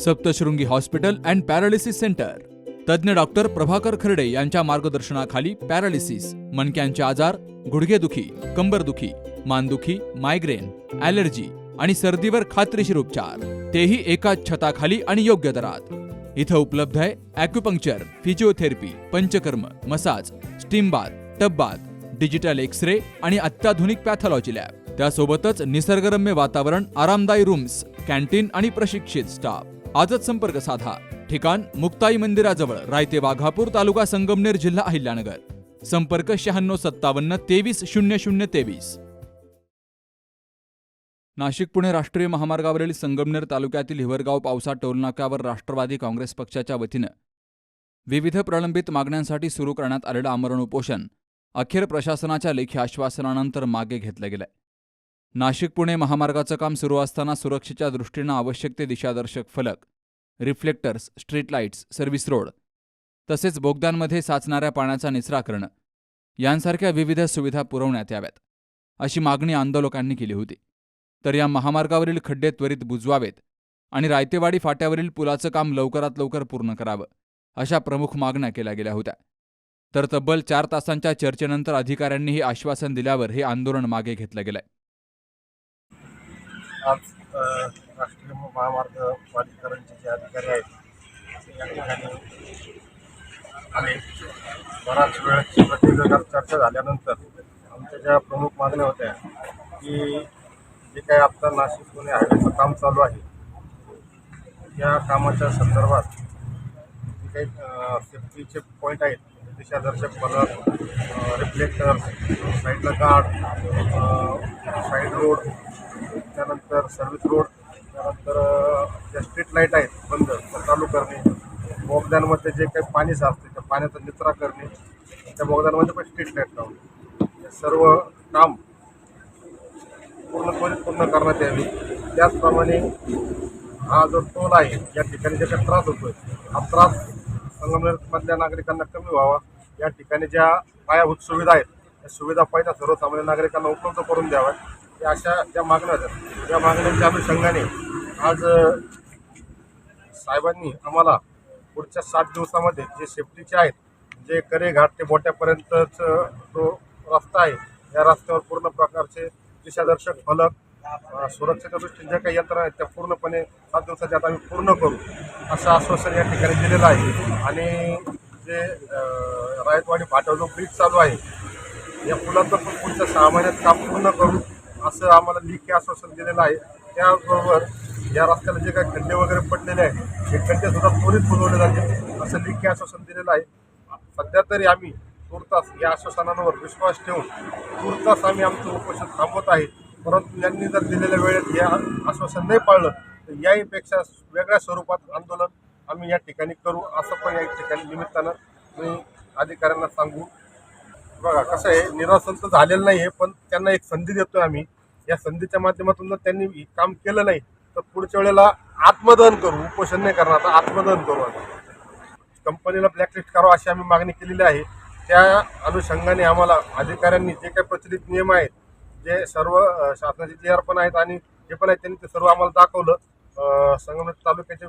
Saptashrungi hospital and paralysis centre. तज्ज्ञ doctor Prabhakar खर्डे यांच्या मार्गदर्शनाखाली पॅरालिसिस, मणक्यांचे आजार, गुडघेदुखी, कंबरदुखी, मानदुखी, मायग्रेन, ॲलर्जी आणि सर्दीवर खात्रीशीर उपचार, तेही एकाच छताखाली आणि योग्य दरात. इथं उपलब्ध आहे acupuncture, physiotherapy, panchakarma, massage, steam bath, tub bath, digital x-ray आणि अत्याधुनिक पॅथॉलॉजी लॅब. त्यासोबतच निसर्गरम्य वातावरण, आरामदायी रूम्स, कॅन्टीन आणि प्रशिक्षित स्टाफ. आजच संपर्क साधा. ठिकाण मुक्ताई मंदिराजवळ, रायते वाघापूर, तालुका संगमनेर, जिल्हा अहिल्यानगर. संपर्क 9657 230023. नाशिक पुणे राष्ट्रीय महामार्गावरील संगमनेर तालुक्यातील हिवरगाव पावसा टोलनाक्यावर राष्ट्रवादी काँग्रेस पक्षाच्या वतीनं विविध प्रलंबित मागण्यांसाठी सुरू करण्यात आलेलं आमरण उपोषण अखेर प्रशासनाच्या लेखी आश्वासनानंतर मागे घेतलं गेलंय. नाशिक पुणे महामार्गाचं काम सुरू असताना सुरक्षेच्या दृष्टीनं आवश्यक ते दिशादर्शक फलक, reflectors, street lights, service road तसेच बोगद्यांमध्ये साचणाऱ्या पाण्याचा निचरा करणं यांसारख्या विविध सुविधा पुरवण्यात याव्यात, अशी मागणी आंदोलकांनी केली होती. तर या महामार्गावरील खड्डे त्वरित बुजवावेत आणि रायतेवाडी फाट्यावरील पुलाचं काम लवकरात लवकर पूर्ण करावं, अशा प्रमुख मागण्या केल्या गेल्या होत्या. तर तब्बल 4 तासांच्या चर्चेनंतर अधिकाऱ्यांनी हे आश्वासन दिल्यावर हे आंदोलन मागे घेतलं गेलंय. आज राष्ट्रीय महामार्ग प्राधिकरणचे जे अधिकारी आहेत ते या ठिकाणी आले. बराच वेळ प्रत्येक चर्चा झाल्यानंतर आमच्या ज्या प्रमुख मागण्या होत्या की जे काही आत्ता नाशिक पुणे हायवेचं काम चालू आहे या कामाच्या संदर्भात जे काही सेफ्टीचे पॉईंट आहेत, दिशादर्शक फलक, रिफ्लेक्टर्स, साईडला गार्ड, साईड रोड, त्यानंतर सर्व्हिस रोड, त्यानंतर ज्या स्ट्रीट लाईट आहेत बंद चालू करणे, बोगद्यांमध्ये जे काही पाणी साचते त्या पाण्याचा निचरा करणे, त्या बोगद्यांमध्ये पण स्ट्रीट लाईट लावणे, हे सर्व काम पूर्ण करण्यात यावी. त्याचप्रमाणे हा जो टोल आहे या ठिकाणी ज्याचा त्रास होतोय, हा त्रास संगमनेरमधल्या नागरिकांना कमी व्हावा. या ठिकाणी ज्या पायाभूत सुविधा आहेत त्या सुविधा पहिल्या सर्वसामान्य नागरिकांना उपलब्ध करून द्याव्यात. या अशा ज्या मागण्या आहेत त्या मागण्यांच्या अनुषंगाने आज साहेबांनी आम्हाला पुढच्या 7 दिवसामध्ये जे सेफ्टीचे आहेत, जे करेघाट ते बोट्यापर्यंतच जो रस्ता आहे या रस्त्यावर पूर्ण प्रकारचे दिशादर्शक फलक, सुरक्षेच्या दृष्टीने ज्या काही यंत्रणा आहेत त्या पूर्णपणे 7 दिवसाच्या आत आम्ही पूर्ण करू असं आश्वासन या ठिकाणी दिलेलं आहे. आणि जे रायतवाडी फाट्यावर जो ब्रिज चालू आहे या पुलाचं पण पुढच्या 6 महिन्यात काम पूर्ण करू असं आम्हाला लेखी आश्वासन दिलेलं आहे. त्याचबरोबर या रस्त्याला जे काही खड्डे वगैरे पडलेले आहेत हे खड्डेसुद्धा त्वरित बुजवले जातील असं लेखी आश्वासन दिलेलं आहे. सध्या तरी आम्ही तुर्तास या आश्वासनांवर विश्वास ठेवून तुर्तास आम्ही आमचं उपोषण थांबवत आहे. परंतु यांनी जर दिलेल्या वेळेत हे आश्वासन नाही पाळलं तर याहीपेक्षा वेगळ्या स्वरूपात आंदोलन आम्ही या ठिकाणी करू असं पण या ठिकाणी निमित्तानं मी अधिकाऱ्यांना सांगू. बघा कसं आहे, निरासन तर झालेलं नाही आहे, पण त्यांना एक संधी देतोय आम्ही. या संधीच्या माध्यमातून जर त्यांनी काम केलं नाही तर पुढच्या वेळेला आत्मदहन करू, उपोषण नाही करणार तर आत्मदहन करू. कंपनीला ब्लॅकलिस्ट करावं अशी आम्ही मागणी केलेली आहे. त्या अनुषंगाने आम्हाला अधिकाऱ्यांनी जे काही प्रचलित नियम आहेत, जे सर्व शासनाचे जे पण आहेत आणि जे पण आहेत त्यांनी ते सर्व आम्हाला दाखवलं. संगमनेर तालुक्याचे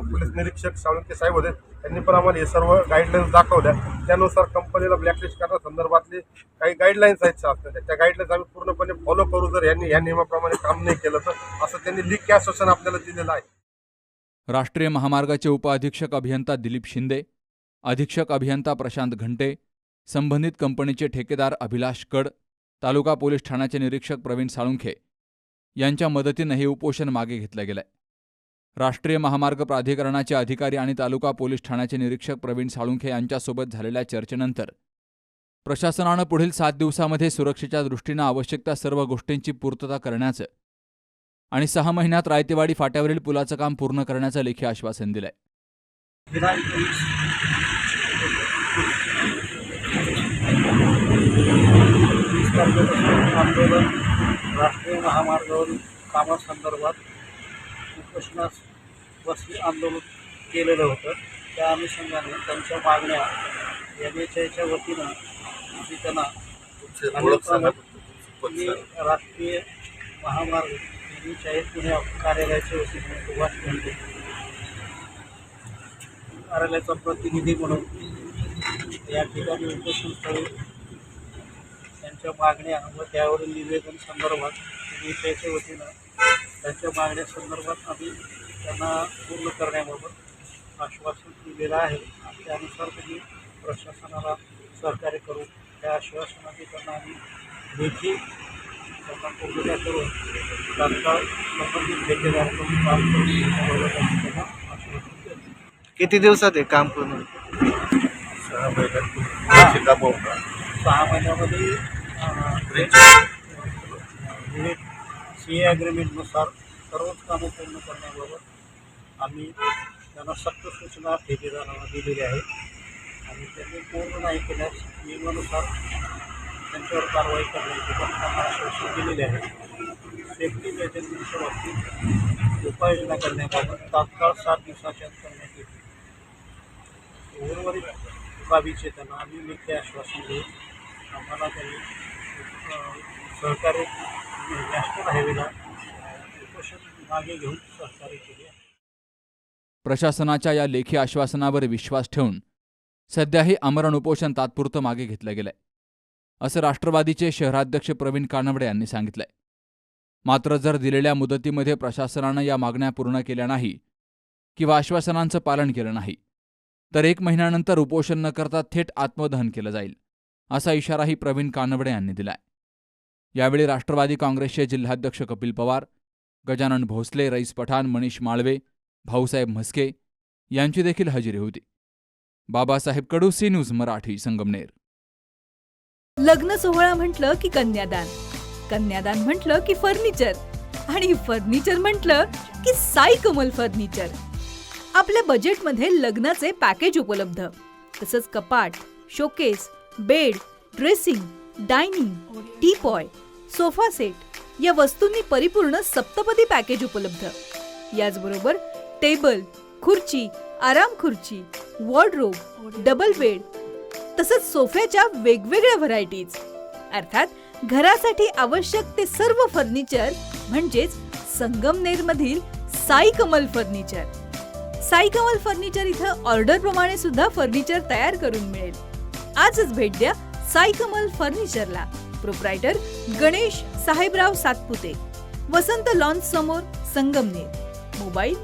पोलीस निरीक्षक साळुंके साहेब होते, त्यांनी पण आम्हाला हे सर्व गाईडलाईन्स दाखवल्या. त्यानुसार कंपनीला ब्लॅकलिस्ट करण्यासंदर्भातले काही गाईडलाईन्स आहेत शासनाच्या, त्या गाईडलाईन्स आम्ही पूर्णपणे फॉलो करू जर यांनी या नियमाप्रमाणे काम नाही केलं तर, असं त्यांनी लेखी आश्वासन आपल्याला दिलेलं आहे. राष्ट्रीय महामार्गाचे उपअधीक्षक अभियंता दिलीप शिंदे, अधीक्षक अभियंता प्रशांत घंटे, संबंधित कंपनीचे ठेकेदार अभिलाष कड, तालुका पोलीस ठाण्याचे निरीक्षक प्रवीण साळुंखे यांच्या मदतीनं हे उपोषण मागे घेतलं गेलंय. राष्ट्रीय महामार्ग प्राधिकरणाचे अधिकारी आणि तालुका पोलीस ठाण्याचे निरीक्षक प्रवीण साळुंखे यांच्यासोबत झालेल्या चर्चेनंतर प्रशासनानं पुढील 7 दिवसामध्ये सुरक्षेच्या दृष्टीनं आवश्यक त्या सर्व गोष्टींची पूर्तता करण्याचं आणि 6 महिन्यात रायतेवाडी फाट्यावरील पुलाचं काम पूर्ण करण्याचं लेखी आश्वासन दिलंय. आंदोलन राष्ट्रीय महामार्गावरील कामासंदर्भात उपोषणास बसले आंदोलन केलेलं होतं. त्या अनुषंगाने त्यांच्या मागण्या NHAच्या वतीनं मी त्यांना राष्ट्रीय महामार्ग NHA पुणे कार्यालयाच्या वतीने सुभाष घंटे कार्यालयाचा प्रतिनिधी म्हणून या ठिकाणी उपोषणस्थळी त्यांच्या मागण्या व त्यावरील निवेदन संदर्भात त्याच्या वतीनं त्यांच्या मागण्या संदर्भात आम्ही त्यांना पूर्ण करण्याबाबत आश्वासन दिलेलं आहे आणि त्यानुसार त्यांनी प्रशासनाला सहकार्य करू त्या आश्वासनाने त्यांना आम्ही लेखी त्यांना पूर्ण करून तात्काळ संबंधित ठेकेदाराकडून काम करून त्यांना आश्वासन देऊ. किती दिवसात हे काम पूर्ण होईल? 6 महिन्यात काम होतं. 6 महिन्यामध्ये CA ॲग्रीमेंटनुसार सर्वच कामं पूर्ण करण्याबाबत आम्ही त्यांना सक्त सूचना ठेकेदारांना दिलेल्या आहेत आणि त्यांनी पूर्ण नाही केल्यास नियमानुसार त्यांच्यावर कारवाई करण्याची पण त्यांना आश्वासन दिलेले आहे. सेफ्टी मेजरमेंटच्या बाबतीत उपाययोजना करण्याबाबत तात्काळ 7 दिवसाच्या आत करण्यात येते. उर्वरित बाबीचे त्यांना आम्ही लेखी आश्वासन देऊ. आम्हाला त्यांनी सहकार्य नॅशनल हायवेला उपोषण मागे घेऊन सहकार्य केले आहे. प्रशासनाच्या या लेखी आश्वासनावर विश्वास ठेवून सध्याही आमरण उपोषण तात्पुरतं मागे घेतलं गेलंय, असं राष्ट्रवादीचे शहराध्यक्ष प्रवीण कानवडे यांनी सांगितलंय. मात्र जर दिलेल्या मुदतीमध्ये प्रशासनानं या मागण्या पूर्ण केल्या नाही किंवा आश्वासनांचं पालन केलं नाही तर 1 महिन्यानंतर उपोषण न करता थेट आत्मदहन केलं जाईल, असा इशाराही प्रवीण कानवडे यांनी दिलाय. यावेळी राष्ट्रवादी काँग्रेसचे जिल्हाध्यक्ष कपिल पवार, गजानन भोसले, रईस पठाण, मनीष माळवे, भाऊसाहेब म्हस्के यांची देखील हजेरी होती. बाबासाहेब कडू, सी न्यूज मराठी, संगमनेर. लग्न सोहळा म्हटलं की कन्यादान, कन्यादान म्हटलं की फर्निचर आणि फर्निचर म्हटलं की साई कमल फर्निचर. आपल्या बजेटमध्ये लग्नाचे पॅकेज उपलब्ध, तसंच कपाट, showcase, bed, dressing, dining, teapoy, sofa set या वस्तूंनी परिपूर्ण सप्तपदी पॅकेज उपलब्ध. याचबरोबर टेबल, खुर्ची, आराम खुर्ची, वॉर्डरोब, डबल बेड तसंच सोफ्याच्या वेगवेगळ्या व्हरायटीज. अर्थात घरासाठी आवश्यक ते सर्व फर्निचर म्हणजेच संगमनेरमधील साई कमल फर्निचर. साई कमल फर्निचर इथं ऑर्डर प्रमाणे सुद्धा फर्निचर तयार करून मिळेल. आजच भेट द्या साई कमल फर्निचरला. प्रोप्रायटर गणेश साहेबराव सातपुते, वसंत लॉन्स समोर, संगमनेर. मोबाईल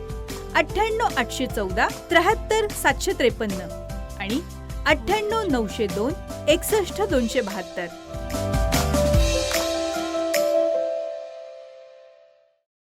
98 814 73 753 आणि 98 902 61 272.